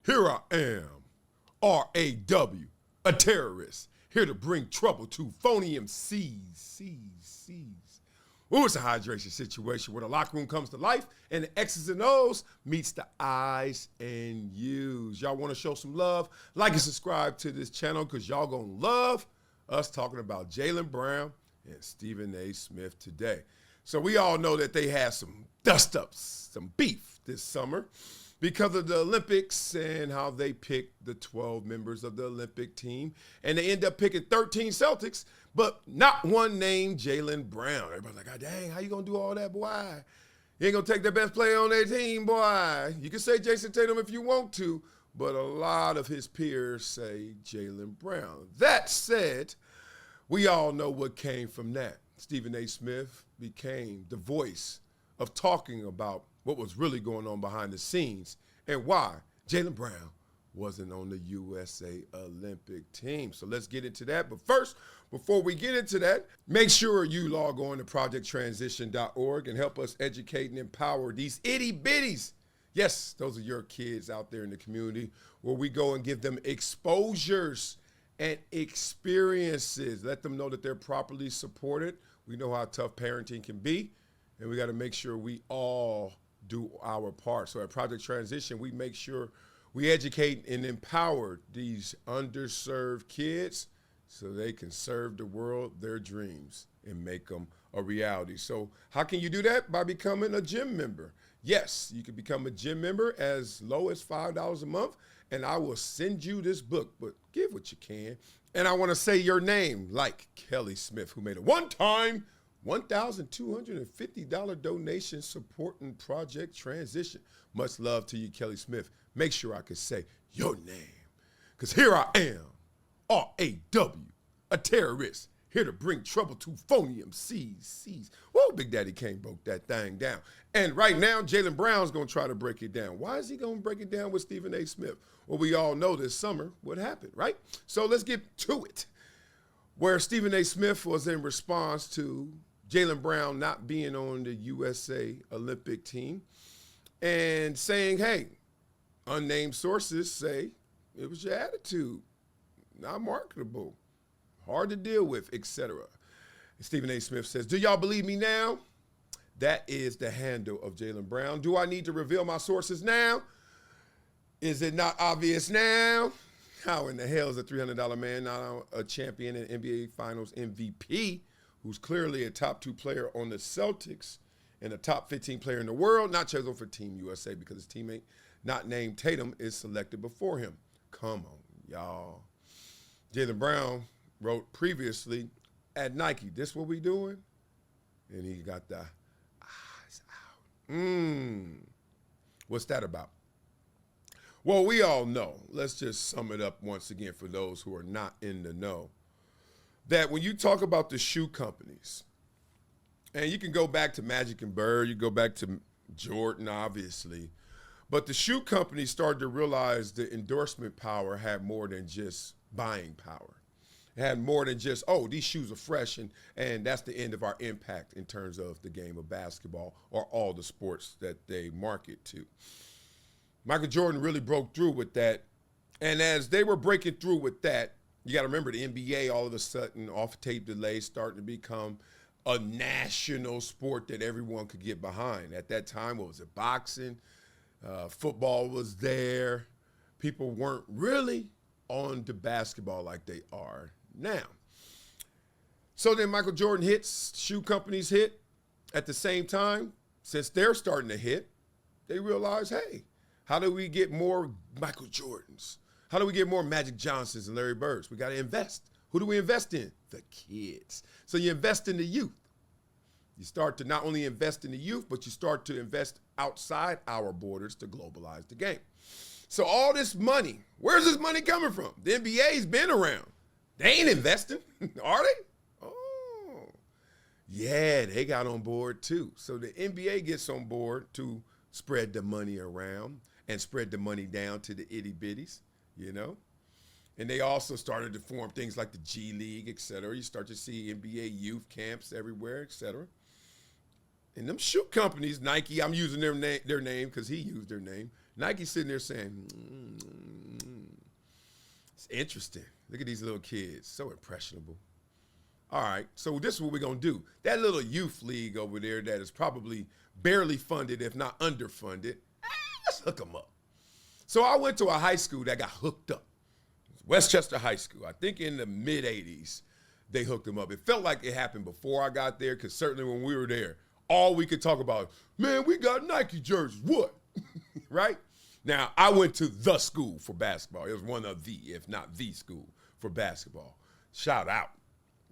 Here I am, R-A-W, a terrorist, here to bring trouble to phony MCs. Ooh, it's a hydration situation where the locker room comes to life and the X's and O's meets the I's and U's. Y'all want to show some love? Like and subscribe to this channel because y'all gonna love us talking about Jaylen Brown and Stephen A. Smith today. So we all know that they had some dust-ups, some beef this summer because of the Olympics and how they picked the 12 members of the Olympic team. And they end up picking 13 Celtics, but not one named Jaylen Brown. Everybody's like, oh, dang, how you going to do all that, boy? You ain't going to take the best player on their team, boy. You can say Jason Tatum if you want to, but a lot of his peers say Jaylen Brown. That said, we all know what came from that. Stephen A. Smith became the voice of talking about what was really going on behind the scenes and why Jaylen Brown wasn't on the USA Olympic team. So let's get into that. But first, before we get into that, make sure you log on to projecttransition.org and help us educate and empower these itty bitties. Yes, those are your kids out there in the community where we go and give them exposures and experiences. Let them know that they're properly supported. We know how tough parenting can be, and we got to make sure we all do our part. So at Project Transition, we make sure we educate and empower these underserved kids so they can serve the world their dreams and make them a reality. So how can you do that? By becoming a gym member. Yes, you can become a gym member as low as $5 a month, and I will send you this book, but give what you can. And I want to say your name, like Kelly Smith, who made a one-time $1,250 donation supporting Project Transition. Much love to you, Kelly Smith. Make sure I can say your name, because here I am, R-A-W, a terrorist, here to bring trouble to phony MCs. Whoa, Big Daddy Kane broke that thing down. And right now, Jaylen Brown's going to try to break it down. Why is he going to break it down with Stephen A. Smith? Well, we all know this summer what happened, right? So let's get to it. Where Stephen A. Smith was in response to Jaylen Brown not being on the USA Olympic team and saying, hey, unnamed sources say it was your attitude, not marketable, hard to deal with, etc. Stephen A. Smith says, do y'all believe me now? That is the handle of Jaylen Brown. Do I need to reveal my sources now? Is it not obvious now? How in the hell is a $300 man not a champion and NBA Finals MVP, who's clearly a top 2 player on the Celtics and a top 15 player in the world, not chosen for Team USA because his teammate, not named Tatum, is selected before him? Come on, y'all. Jaylen Brown wrote previously at Nike, this what we doing? And he got the eyes out. What's that about? Well, we all know, let's just sum it up once again for those who are not in the know, that when you talk about the shoe companies, and you can go back to Magic and Bird, you go back to Jordan, obviously, but the shoe companies started to realize the endorsement power had more than just buying power. It had more than just, oh, these shoes are fresh, and that's the end of our impact in terms of the game of basketball or all the sports that they market to. Michael Jordan really broke through with that. And as they were breaking through with that, you got to remember the NBA all of a sudden, off-tape delays starting to become a national sport that everyone could get behind. At that time, what was it, boxing? Football was there. People weren't really on to basketball like they are now. So then Michael Jordan hits, shoe companies hit. At the same time, since they're starting to hit, they realize, hey, how do we get more Michael Jordans? How do we get more Magic Johnsons and Larry Birds? We got to invest. Who do we invest in? The kids. So you invest in the youth. You start to not only invest in the youth, but you start to invest outside our borders to globalize the game. So all this money, where's this money coming from? The NBA's been around. They ain't investing, are they? Oh, yeah, they got on board too. So the NBA gets on board to spread the money around and spread the money down to the itty bitties, you know? And they also started to form things like the G League, et cetera. You start to see NBA youth camps everywhere, et cetera. And them shoe companies, Nike, I'm using their name because he used their name. Nike sitting there saying, it's interesting. Look at these little kids, so impressionable. All right, so this is what we're going to do. That little youth league over there that is probably barely funded, if not underfunded, let's hook them up. So I went to a high school that got hooked up. Westchester High School. I think in the mid-'80s, they hooked them up. It felt like it happened before I got there, because certainly when we were there, all we could talk about, man, we got Nike jerseys, what? Right? Now, I went to the school for basketball. It was one of the, if not the school for basketball. Shout out.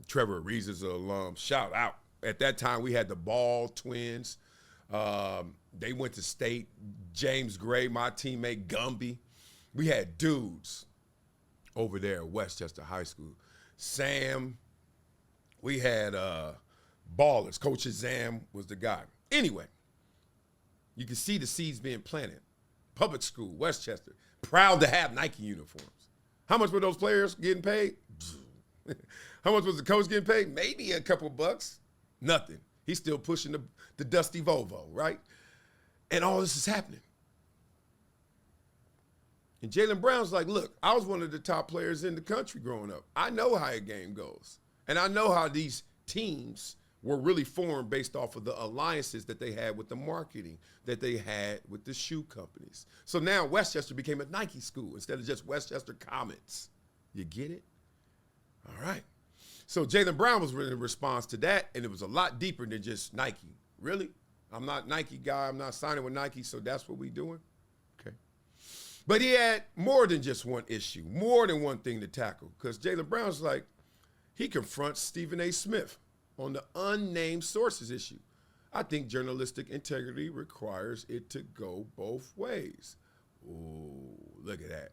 Trevor Reeves is an alum. Shout out. At that time, we had the Ball twins. They went to state. James Gray, my teammate, Gumby. We had dudes over there at Westchester High School. Sam. We had ballers. Coach Zam was the guy. Anyway, you can see the seeds being planted. Public school, Westchester, proud to have Nike uniforms. How much were those players getting paid? How much was the coach getting paid? Maybe a couple bucks. Nothing. He's still pushing the dusty Volvo, right? And all this is happening. And Jaylen Brown's like, look, I was one of the top players in the country growing up. I know how a game goes. And I know how these teams were really formed based off of the alliances that they had with the marketing, that they had with the shoe companies. So now Westchester became a Nike school instead of just Westchester Comets. You get it? All right. So Jaylen Brown was in response to that, and it was a lot deeper than just Nike. Really? I'm not a Nike guy. I'm not signing with Nike, so that's what we doing? Okay. But he had more than just one issue, more than one thing to tackle, because Jaylen Brown's like, he confronts Stephen A. Smith on the unnamed sources issue. I think journalistic integrity requires it to go both ways. Ooh, look at that.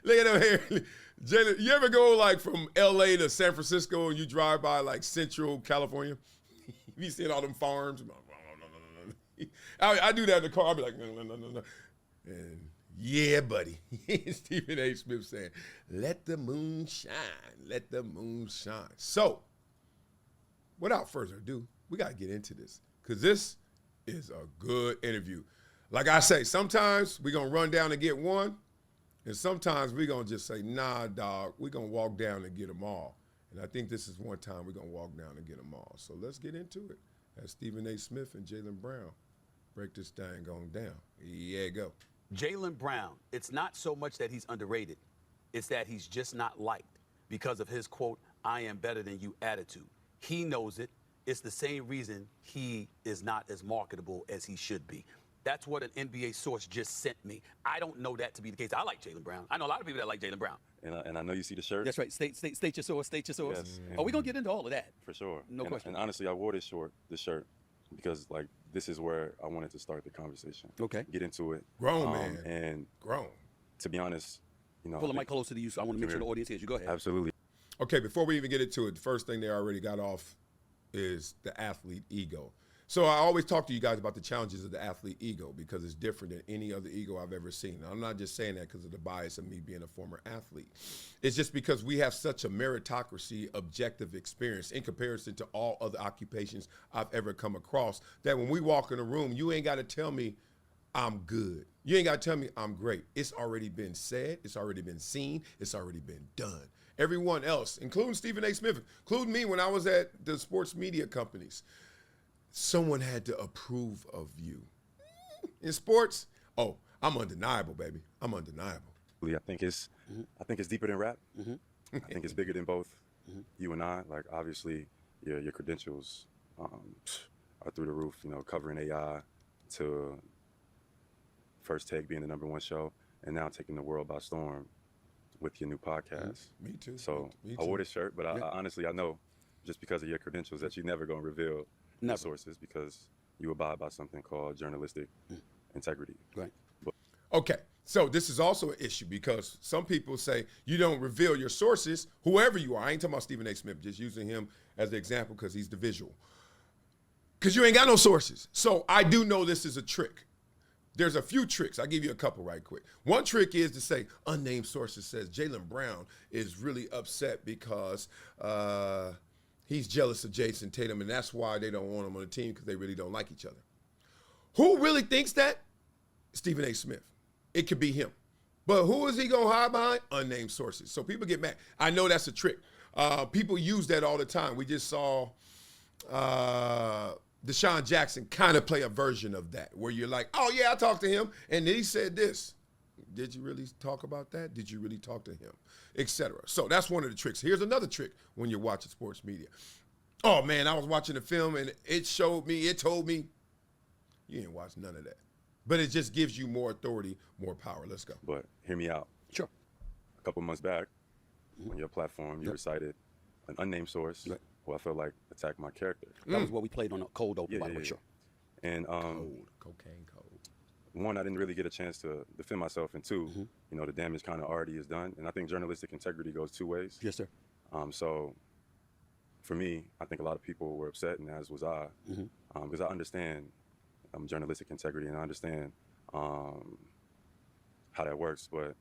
Look at him here. Jaylen, you ever go like from LA to San Francisco and you drive by like Central California? You see all them farms? I do that in the car. I'll be like, no. And yeah, buddy. Stephen A. Smith saying, let the moon shine. Let the moon shine. So, without further ado, we got to get into this because this is a good interview. Like I say, sometimes we're going to run down and get one, and sometimes we're going to just say, nah, dog, we're going to walk down and get them all. And I think this is one time we're going to walk down and get them all. So let's get into it. As Stephen A. Smith and Jaylen Brown break this thing going down. Yeah, go. Jaylen Brown, it's not so much that he's underrated. It's that he's just not liked because of his, quote, I am better than you attitude. He knows it. It's the same reason he is not as marketable as he should be. That's what an NBA source just sent me. I don't know that to be the case. I like Jaylen Brown. I know a lot of people that like Jaylen Brown. And I know you see the shirt. That's right. State your source. State your source. Yes. Oh, we're going to get into all of that. For sure. No question. And honestly, I wore this shirt because, like, this is where I wanted to start the conversation. Okay. Get into it. Grown man. And grown. To be honest, you know. Pull the mic closer to you, so I want to make sure the audience hears you. Go ahead. Absolutely. Okay, before we even get into it, the first thing they already got off is the athlete ego. So I always talk to you guys about the challenges of the athlete ego because it's different than any other ego I've ever seen. I'm not just saying that because of the bias of me being a former athlete. It's just because we have such a meritocracy objective experience in comparison to all other occupations I've ever come across that when we walk in a room, you ain't got to tell me I'm good. You ain't got to tell me I'm great. It's already been said. It's already been seen. It's already been done. Everyone else, including Stephen A. Smith, including me when I was at the sports media companies, someone had to approve of you. In sports, oh, I'm undeniable, baby. I'm undeniable. I think it's deeper than rap. Mm-hmm. I think it's bigger than both. You and I, like, obviously, your credentials are through the roof. You know, covering AI to First Take being the #1 show, and now taking the world by storm with your new podcast. Me too. So Me too. I wore this shirt, but I honestly, I know just because of your credentials that you're never going to reveal the sources because you abide by something called journalistic integrity. Right. Okay, so this is also an issue because some people say you don't reveal your sources, whoever you are. I ain't talking about Stephen A. Smith, just using him as the example because he's the visual. Because you ain't got no sources. So I do know this is a trick. There's a few tricks. I'll give you a couple right quick. One trick is to say, unnamed sources says Jaylen Brown is really upset because he's jealous of Jason Tatum, and that's why they don't want him on the team because they really don't like each other. Who really thinks that? Stephen A. Smith. It could be him. But who is he going to hide behind? Unnamed sources. So people get mad. I know that's a trick. People use that all the time. We just saw Deshaun Jackson kind of play a version of that, where you're like, oh, yeah, I talked to him, and he said this. Did you really talk about that? Did you really talk to him? Etc. So that's one of the tricks. Here's another trick when you're watching sports media. Oh, man, I was watching the film, and it told me, you didn't watch none of that. But it just gives you more authority, more power. Let's go. But hear me out. Sure. A couple months back, on your platform, you recited an unnamed source who I felt like attacked my character. That was what we played on a cold open, by the way. Sure. And Cocaine cold. one, I didn't really get a chance to defend myself, and two, you know, the damage kind of already is done. And I think journalistic integrity goes two ways. Yes, sir. So for me, I think a lot of people were upset, and as was I, because I understand journalistic integrity, and I understand how that works, but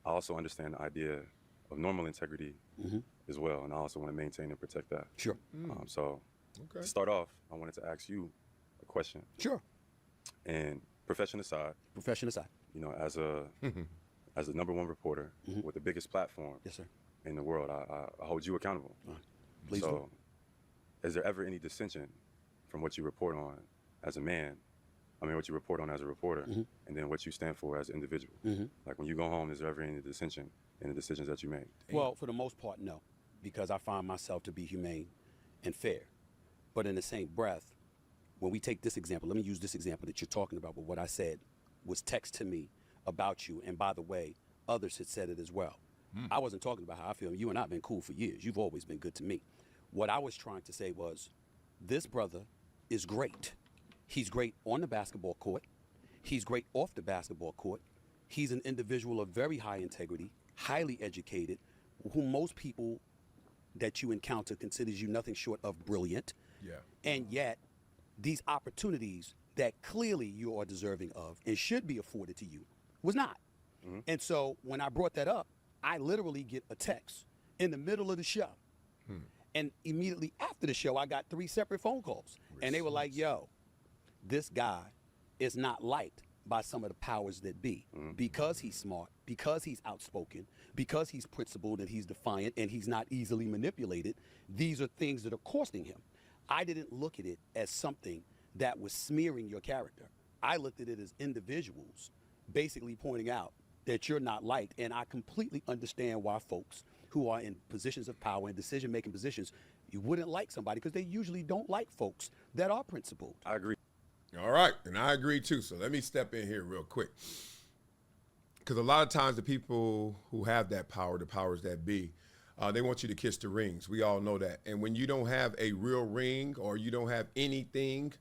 I also understand the idea of normal integrity as well, and I also want to maintain and protect that. Sure. So to start off, I wanted to ask you a question. Sure. And profession aside, you know, as a number one reporter with the biggest platform Yes, sir. in the world, I hold you accountable. Please so is there ever any dissension from what you report on as a man, what you report on as a reporter, and then what you stand for as an individual? Like when you go home, is there ever any dissension in the decisions that you make? Well, for the most part, no, because I find myself to be humane and fair. But in the same breath, when we take this example, let me use this example that you're talking about, but what I said was text to me about you, and by the way, others had said it as well. I wasn't talking about how I feel. You and I have been cool for years. You've always been good to me. What I was trying to say was, this brother is great. He's great on the basketball court. He's great off the basketball court. He's an individual of very high integrity, highly educated, who most people that you encounter considers you nothing short of brilliant. Yeah. And yet, these opportunities that clearly you are deserving of and should be afforded to you was not. And so when I brought that up, I literally get a text in the middle of the show. And immediately after the show, I got 3 separate phone calls. And they were like, yo, this guy is not liked by some of the powers that be because he's smart, because he's outspoken, because he's principled and he's defiant and he's not easily manipulated. These are things that are costing him. I didn't look at it as something that was smearing your character. I looked at it as individuals basically pointing out that you're not liked. And I completely understand why folks who are in positions of power and decision-making positions, you wouldn't like somebody because they usually don't like folks that are principled. I agree. All right, and I agree too. So let me step in here real quick. Because a lot of times the people who have that power, the powers that be, they want you to kiss the rings. We all know that. And when you don't have a real ring or you don't have anything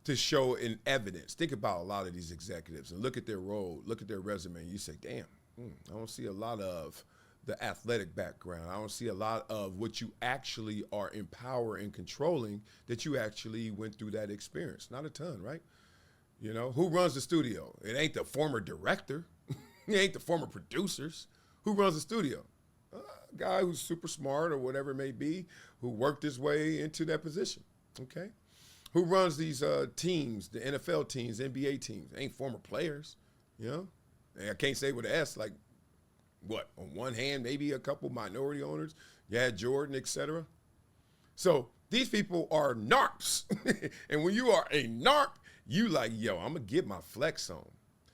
to show in evidence, think about a lot of these executives and look at their role, look at their resume, and you say, damn, I don't see a lot of the athletic background. I don't see a lot of what you actually are in power and controlling that you actually went through that experience. Not a ton, right? You know, who runs the studio? It ain't the former director. It ain't the former producers. Who runs the studio? A guy who's super smart or whatever it may be, who worked his way into that position, okay? Who runs these teams, the NFL teams, NBA teams? Ain't former players, you know? And I can't say with an S, like, what, on one hand, maybe a couple minority owners, yeah, Jordan, et cetera. So these people are narcs. And when you are a narc, you like, yo, I'm going to get my flex on.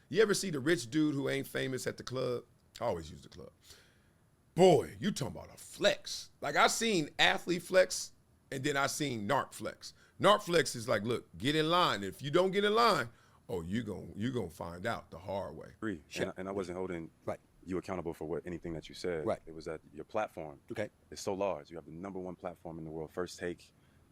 You ever see the rich dude who ain't famous at the club? I always use the club. Boy, you talking about a flex. Like I seen athlete flex, and then I seen narc flex. Narc flex is like, look, get in line. If you don't get in line, oh, you gonna find out the hard way. Agree. Sure. And I wasn't holding you accountable for anything that you said. Right. It was that your platform is so large. You have the #1 platform in the world. First Take,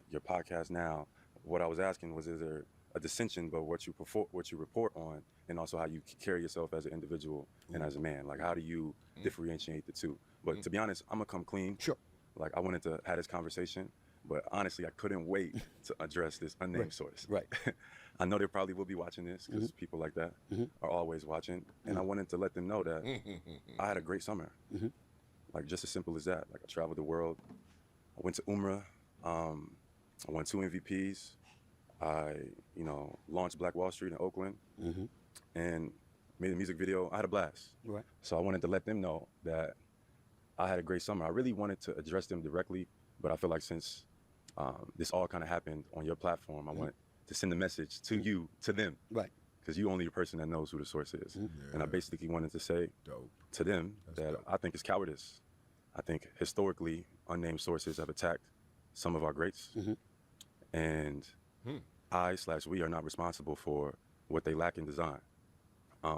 your podcast now. What I was asking was, is there a dissension about what you report on, and also how you carry yourself as an individual and as a man? Like, how do you differentiate the two? But to be honest, I'm gonna come clean. Sure. Like, I wanted to have this conversation, but honestly, I couldn't wait to address this unnamed source. Right. I know they probably will be watching this because people like that are always watching. And I wanted to let them know that I had a great summer. Like, just as simple as that. Like, I traveled the world. went to Umrah. I won 2 MVPs. I, launched Black Wall Street in Oakland, and made a music video. I had a blast. Right. So I wanted to let them know that I had a great summer. I really wanted to address them directly, but I feel like since this all kind of happened on your platform, I want to send a message to you, to them. Right. Because you're only the person that knows who the source is. And I basically wanted to say to them that I think it's cowardice. I think historically, unnamed sources have attacked some of our greats. And we are not responsible for what they lack in design.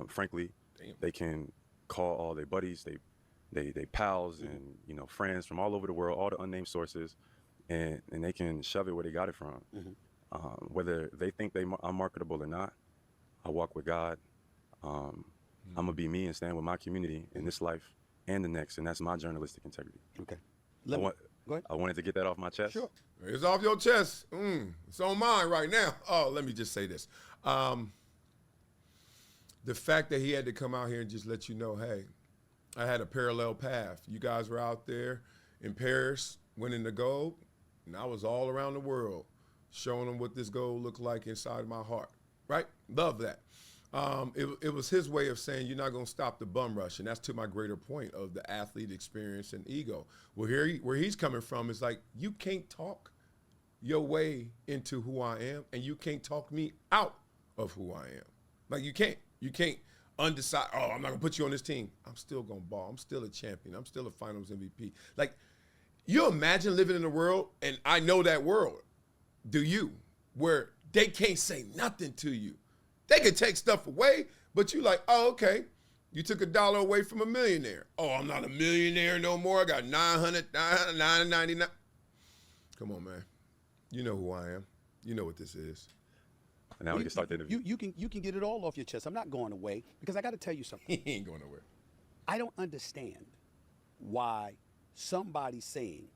Frankly, they can call all their buddies, they pals and friends from all over the world, all the unnamed sources, and they can shove it where they got it from. Whether they think I'm marketable or not, I walk with God. I'm gonna be me and stand with my community in this life and the next, and that's my journalistic integrity. Okay. Go ahead. I wanted to get that off my chest. Sure. It's off your chest. It's on mine right now. Oh, let me just say this. The fact that he had to come out here and just let you know, hey, I had a parallel path. You guys were out there in Paris winning the gold, and I was all around the world showing them what this gold looked like inside my heart, right? Love that. It was his way of saying you're not going to stop the bum rush, and that's to my greater point of the athlete experience and ego. Well, where he's coming from is like, you can't talk your way into who I am, and you can't talk me out of who I am. Like, you can't. You can't undecide, oh, I'm not going to put you on this team. I'm still going to ball. I'm still a champion. I'm still a finals MVP. Like, you imagine living in a world, and I know that world, do you, where they can't say nothing to you. They can take stuff away, but you like, oh, okay. You took $1 away from a millionaire. Oh, I'm not a millionaire no more. I got $999. Come on, man. You know who I am. You know what this is. And now we can start the interview. You can get it all off your chest. I'm not going away because I got to tell you something. He ain't going nowhere. I don't understand why somebody's saying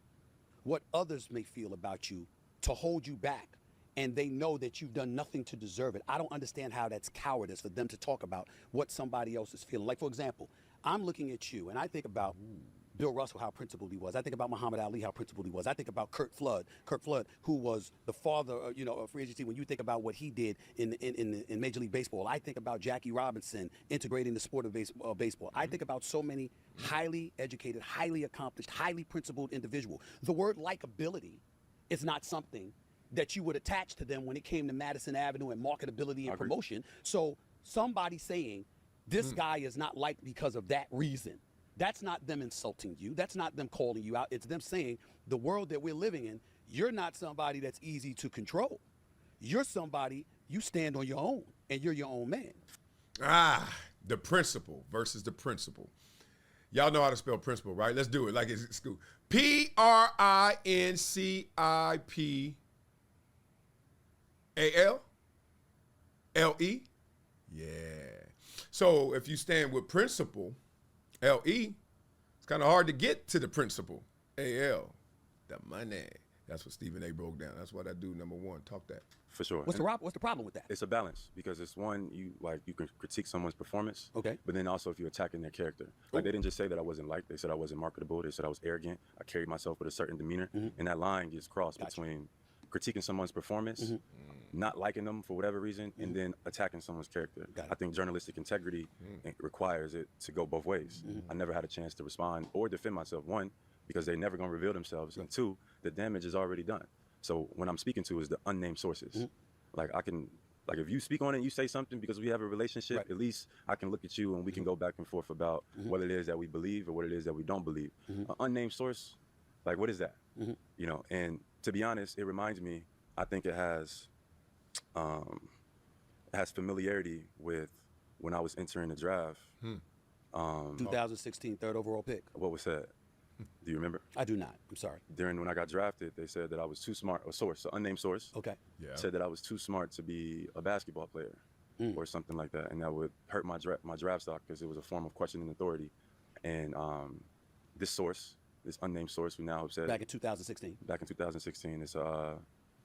what others may feel about you to hold you back, and they know that you've done nothing to deserve it. I don't understand how that's cowardice for them to talk about what somebody else is feeling. Like, for example, I'm looking at you, and I think about Bill Russell, how principled he was. I think about Muhammad Ali, how principled he was. I think about Kurt Flood, who was the father, of free agency. When you think about what he did in Major League Baseball, I think about Jackie Robinson integrating the sport of baseball. I think about so many highly educated, highly accomplished, highly principled individuals. The word likability is not something that you would attach to them when it came to Madison Avenue and marketability and promotion. So somebody saying this guy is not liked because of that reason, that's not them insulting you. That's not them calling you out. It's them saying the world that we're living in, you're not somebody that's easy to control. You're somebody, you stand on your own, and you're your own man. The principle versus the principle. Y'all know how to spell principle, right? Let's do it like it's school. Principale? Yeah. So if you stand with principle, L-E, it's kind of hard to get to the principle. A-L, the money. That's what Stephen A. broke down. That's what I do, number one, talk that. For sure. What's the problem with that? It's a balance, because it's one, you can critique someone's performance. Okay. But then also if you're attacking their character. Like, they didn't just say that I wasn't liked, they said I wasn't marketable, they said I was arrogant, I carried myself with a certain demeanor, and that line gets crossed between critiquing someone's performance, not liking them for whatever reason, and then attacking someone's character. I think journalistic integrity requires it to go both ways. I never had a chance to respond or defend myself. One, because they're never going to reveal themselves, and two, the damage is already done. So what I'm speaking to is the unnamed sources. Like, if you speak on it and you say something because we have a relationship, at least I can look at you and we can go back and forth about what it is that we believe or what it is that we don't believe. An unnamed source, like, what is that? And to be honest, it reminds me, I think it has familiarity with when I was entering the draft. 2016 third overall pick. What was said? Do you remember? I do not. I'm sorry. When I got drafted, they said that I was too smart. A source, an unnamed source. Okay. Yeah. Said that I was too smart to be a basketball player or something like that, and that would hurt my draft stock because it was a form of questioning authority. And this source, this unnamed source, who now have said back in 2016. Back in 2016,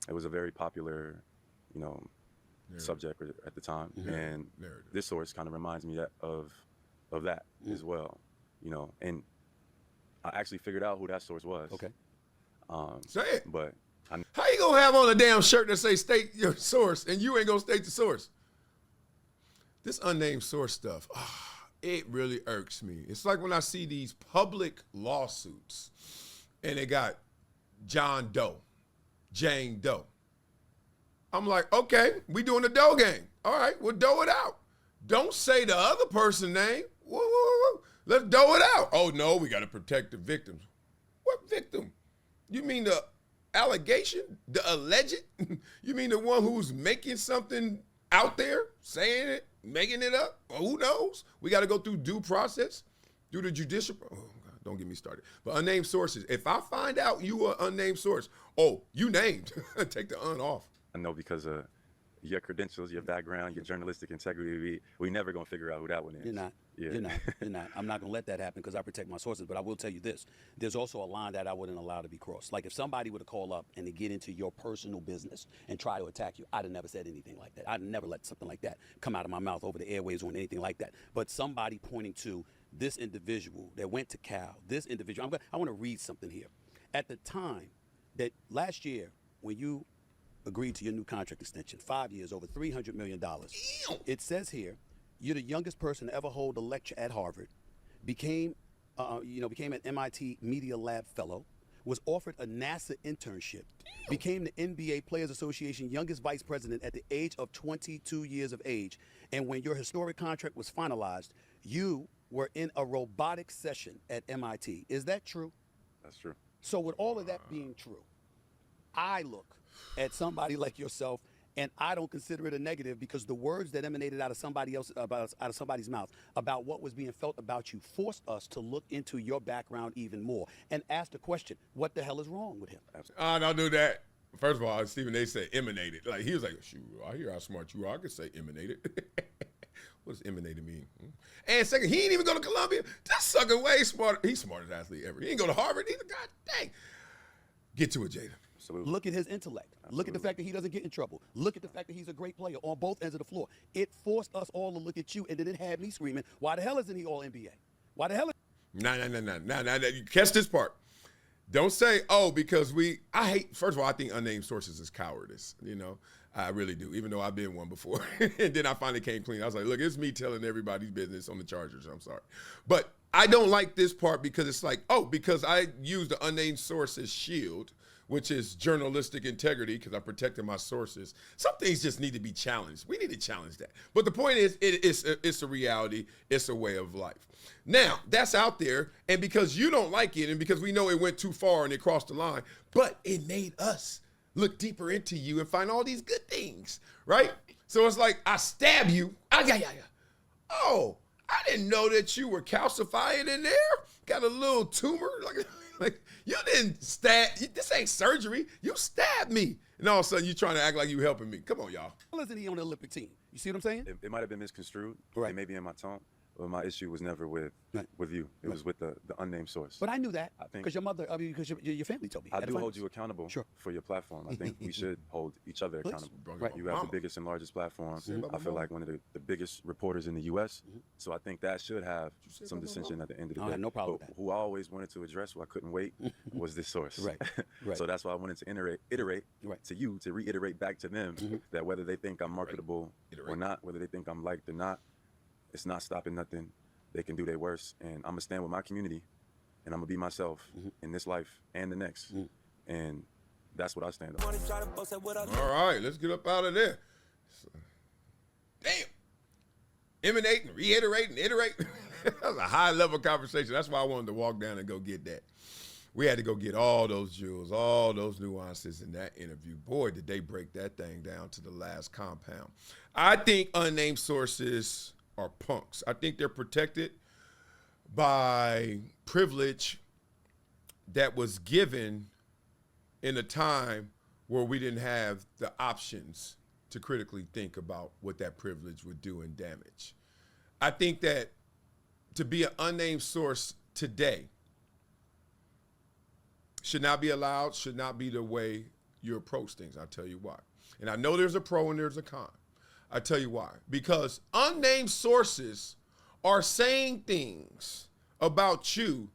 it was a very popular, subject at the time, and this source kind of reminds me of that as well, and I actually figured out who that source was. Okay. Say it. But How you gonna have on a damn shirt that say state your source and you ain't gonna state the source? This unnamed source stuff, it really irks me. It's like when I see these public lawsuits and they got John Doe, Jane Doe. I'm like, okay, we doing the Doe game. All right, we'll Doe it out. Don't say the other person's name. Whoa, whoa, whoa. Let's Doe it out. Oh, no, we got to protect the victims. What victim? You mean the allegation, the alleged? You mean the one who's making something out there, saying it, making it up? Well, who knows? We got to go through due process, through the judicial. Oh, God, don't get me started. But unnamed sources. If I find out you are unnamed source, oh, you named. Take the un off. I know because of your credentials, your background, your journalistic integrity, we never gonna figure out who that one is. You're not. Yeah. You're not. You're not. I'm not gonna let that happen because I protect my sources. But I will tell you this: there's also a line that I wouldn't allow to be crossed. Like if somebody were to call up and to get into your personal business and try to attack you, I'd have never said anything like that. I'd never let something like that come out of my mouth over the airwaves or anything like that. But somebody pointing to this individual that went to Cal, this individual. I want to read something here. At the time that last year, when you agreed to your new contract extension, 5 years, over $300 million. It says here, you're the youngest person to ever hold a lecture at Harvard, became an MIT Media Lab fellow, was offered a NASA internship, became the NBA Players Association youngest vice president at the age of 22 years of age, and when your historic contract was finalized, you were in a robotics session at MIT. Is that true? That's true. So with all of that being true, I look at somebody like yourself, and I don't consider it a negative because the words that emanated out of somebody's mouth about what was being felt about you forced us to look into your background even more and ask the question, what the hell is wrong with him? Don't do that. First of all, Stephen A. said emanated. Like he was like, shoot, I hear how smart you are. I could say emanated. What does emanated mean? And second, he ain't even go to Columbia. That sucker way smarter. He's smartest athlete ever. He ain't go to Harvard either. God dang. Get to it, Jada. Absolutely. Look at his intellect. Absolutely. Look at the fact that he doesn't get in trouble. Look at the fact that he's a great player on both ends of the floor. It forced us all to look at you, and then it had me screaming, why the hell isn't he all NBA? Why the hell? No. You catch this part. Don't say, because I hate, first of all, I think unnamed sources is cowardice. You know, I really do, even though I've been one before. And then I finally came clean. I was like, look, it's me telling everybody's business on the Chargers. I'm sorry. But I don't like this part because it's like, because I use the unnamed source as shield, which is journalistic integrity because I'm protecting my sources. Some things just need to be challenged. We need to challenge that. But the point is, it's a reality. It's a way of life. Now, that's out there, and because you don't like it and because we know it went too far and it crossed the line, but it made us look deeper into you and find all these good things, right? So it's like, I stab you. Oh, I didn't know that you were calcifying in there. Got a little tumor. Like you didn't stab. This ain't surgery. You stabbed me. And all of a sudden, you trying to act like you helping me. Come on, y'all. Why isn't he on the Olympic team? You see what I'm saying? It might have been misconstrued. Right. It may be in my tone. But my issue was never with you. It was with the unnamed source. But I knew that I think because your family told me. I do hold you accountable for your platform. I think we should hold each other accountable. Right. You have the biggest and largest platform. I feel like one of the biggest reporters in the U.S. So I think that should have some dissension at the end of the day. No problem but with that. who I always wanted to address, who I couldn't wait, was this source. Right. So that's why I wanted to iterate Right. to you, to reiterate back to them that whether they think I'm marketable or not, whether they think I'm liked or not, it's not stopping nothing. They can do their worst, and I'm gonna stand with my community, and I'm gonna be myself in this life and the next, and that's what I stand on. All right, let's get up out of there. Damn. Emanate and reiterate and iterate. That was a high-level conversation. That's why I wanted to walk down and go get that. We had to go get all those jewels, all those nuances in that interview. Boy, did they break that thing down to the last compound. I think unnamed sources are punks. I think they're protected by privilege that was given in a time where we didn't have the options to critically think about what that privilege would do in damage. I think that to be an unnamed source today should not be allowed, should not be the way you approach things. I'll tell you why. And I know there's a pro and there's a con. I tell you why. Because unnamed sources are saying things about you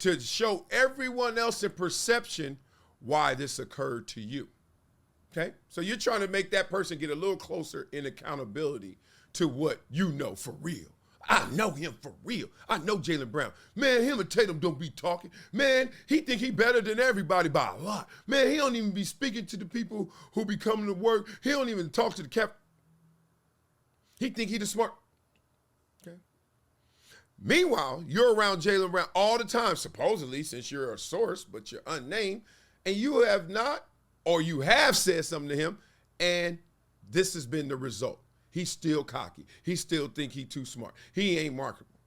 to show everyone else in perception why this occurred to you. Okay? So you're trying to make that person get a little closer in accountability to what you know for real. I know him for real. I know Jaylen Brown. Man, him and Tatum don't be talking. Man, he think he better than everybody by a lot. Man, he don't even be speaking to the people who be coming to work. He don't even talk to the cap. He think he the smart. Okay. Meanwhile, you're around Jaylen Brown all the time, supposedly, since you're a source, but you're unnamed, and you have not, or you have said something to him, and this has been the result. He's still cocky. He still think he too smart. He ain't marketable.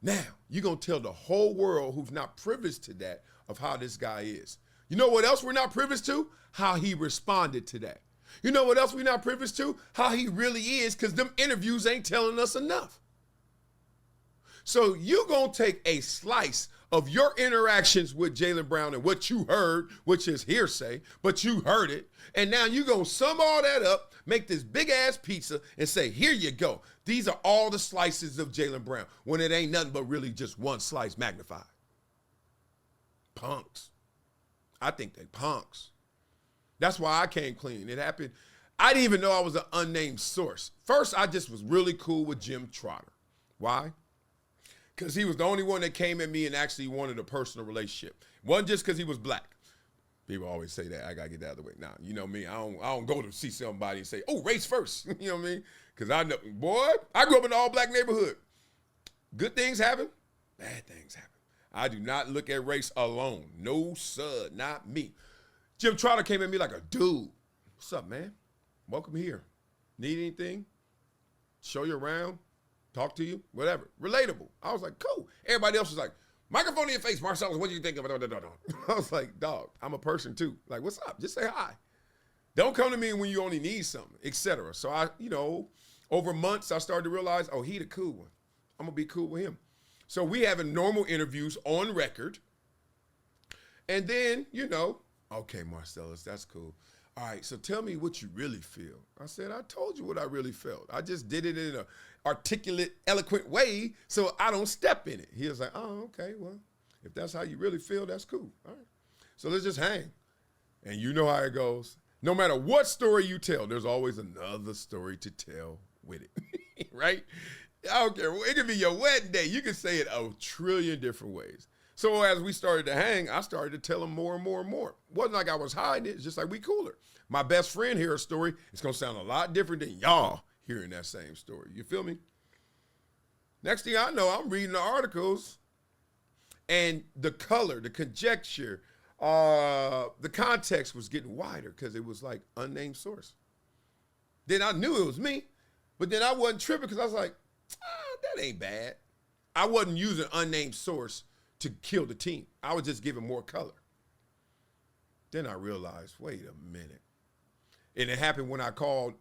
Now, you're going to tell the whole world who's not privileged to that of how this guy is. You know what else we're not privileged to? How he responded to that. You know what else we're not privileged to? How he really is, because them interviews ain't telling us enough. So you're going to take a slice of your interactions with Jaylen Brown and what you heard, which is hearsay, but you heard it, and now you're going to sum all that up, make this big-ass pizza, and say, here you go. These are all the slices of Jaylen Brown, when it ain't nothing but really just one slice magnified. Punks. I think they punks. That's why I came clean. It happened. I didn't even know I was an unnamed source. First, I just was really cool with Jim Trotter. Why? Because he was the only one that came at me and actually wanted a personal relationship. Wasn't just because he was black. People always say that. I got to get that out of the way. Nah, you know me. I don't go to see somebody and say, oh, race first. You know what I mean? Because I know, boy, I grew up in an all-black neighborhood. Good things happen. Bad things happen. I do not look at race alone. No, sir, not me. Jim Trotter came at me like a dude. What's up, man? Welcome here. Need anything? Show you around? Talk to you, whatever. Relatable. I was like, cool. Everybody else was like, microphone in your face, Marcellus, what do you think of it? I was like, dog, I'm a person too. Like, what's up? Just say hi. Don't come to me when you only need something, etc. So I, over months, I started to realize, oh, he the cool one. I'm going to be cool with him. So we having normal interviews on record. And then, okay, Marcellus, that's cool. All right, so tell me what you really feel. I said, I told you what I really felt. I just did it in an articulate, eloquent way so I don't step in it. He was like, oh, okay, well, if that's how you really feel, that's cool. All right. So let's just hang. And you know how it goes. No matter what story you tell, there's always another story to tell with it, right? I don't care. It could be your wedding day. You can say it a trillion different ways. So as we started to hang, I started to tell him more and more and more. It wasn't like I was hiding it. It's just like we cooler. My best friend hear a story. It's going to sound a lot different than y'all hearing that same story. You feel me? Next thing I know, I'm reading the articles and the color, the conjecture, the context was getting wider because it was like unnamed source. Then I knew it was me, but then I wasn't tripping because I was like, that ain't bad. I wasn't using unnamed source to kill the team. I was just giving more color. Then I realized, wait a minute. And it happened when I called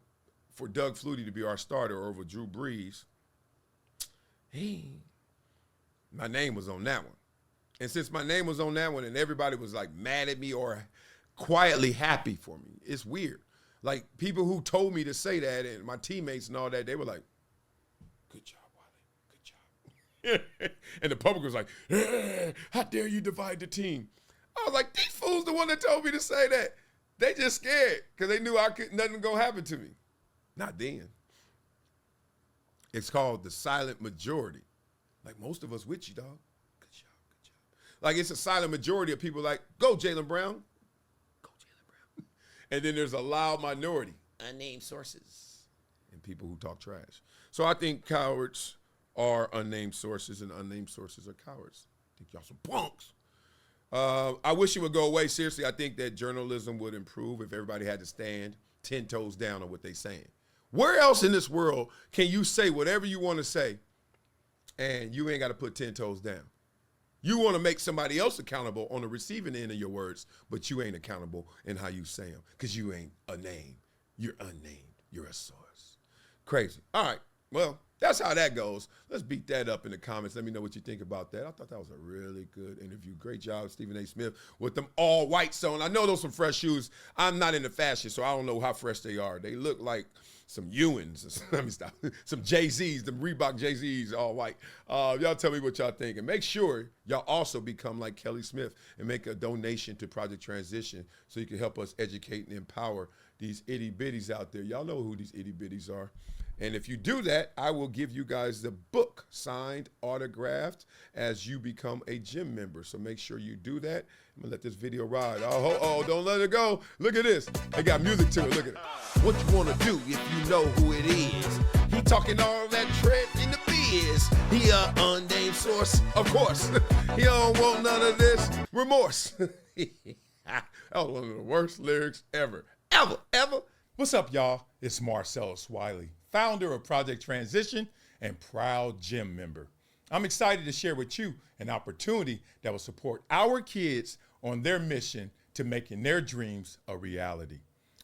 for Doug Flutie to be our starter over Drew Brees. My name was on that one. And since my name was on that one and everybody was like mad at me or quietly happy for me, it's weird. Like people who told me to say that and my teammates and all that, they were like, good job, Wiley, good job. And the public was like, how dare you divide the team? I was like, these fools the one that told me to say that. They just scared because they knew nothing gonna happen to me. Not then. It's called the silent majority. Like most of us with you, dog. Good job, good job. Like it's a silent majority of people like, go Jaylen Brown. Go Jaylen Brown. And then there's a loud minority, unnamed sources, and people who talk trash. So I think cowards are unnamed sources and unnamed sources are cowards. I think y'all some punks. I wish it would go away. Seriously, I think that journalism would improve if everybody had to stand 10 toes down on what they're saying. Where else in this world can you say whatever you want to say and you ain't got to put 10 toes down? You want to make somebody else accountable on the receiving end of your words, but you ain't accountable in how you say them because you ain't a name. You're unnamed. You're a source. Crazy. All right. Well, That's how that goes. Let's beat that up in the comments. Let me know what you think about that. I thought that was a really good interview. Great job, Stephen A. Smith, with them all whites on. I know those some fresh shoes. I'm not into fashion, so I don't know how fresh they are. They look like some Ewins. Let me stop. Some Jay-Z's, them Reebok Jay-Z's, all white. Y'all tell me what y'all think. And make sure y'all also become like Kelly Smith and make a donation to Project Transition so you can help us educate and empower these itty-bitties out there. Y'all know who these itty-bitties are. And if you do that, I will give you guys the book signed, autographed, as you become a gym member. So make sure you do that. I'm going to let this video ride. Oh, don't let it go. Look at this. They got music to it. Look at it. What you want to do if you know who it is? He talking all that tread in the biz. He a unnamed source, of course. He don't want none of this remorse. That was one of the worst lyrics ever. Ever. What's up, y'all? It's Marcellus Wiley, founder of Project Transition and proud gym member. I'm excited to share with you an opportunity that will support our kids on their mission to making their dreams a reality.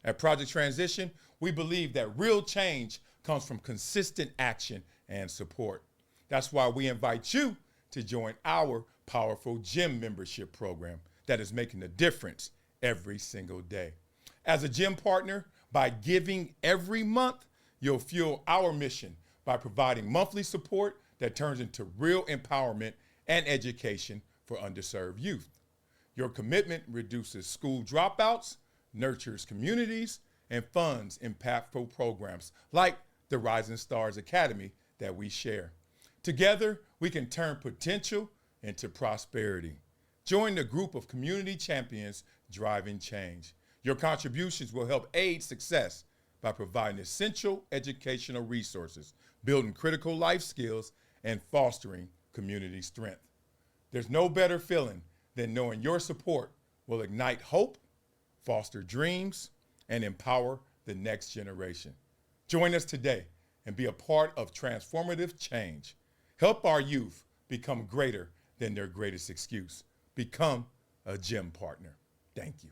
At Project Transition, we believe that real change comes from consistent action and support. That's why we invite you to join our powerful gym membership program that is making a difference every single day. As a gym partner, by giving every month, you'll fuel our mission by providing monthly support that turns into real empowerment and education for underserved youth. Your commitment reduces school dropouts, nurtures communities, and funds impactful programs like the Rising Stars Academy that we share. Together, we can turn potential into prosperity. Join the group of community champions driving change. Your contributions will help aid success by providing essential educational resources, building critical life skills, and fostering community strength. There's no better feeling than knowing your support will ignite hope, foster dreams, and empower the next generation. Join us today and be a part of transformative change. Help our youth become greater than their greatest excuse. Become a gym partner. Thank you.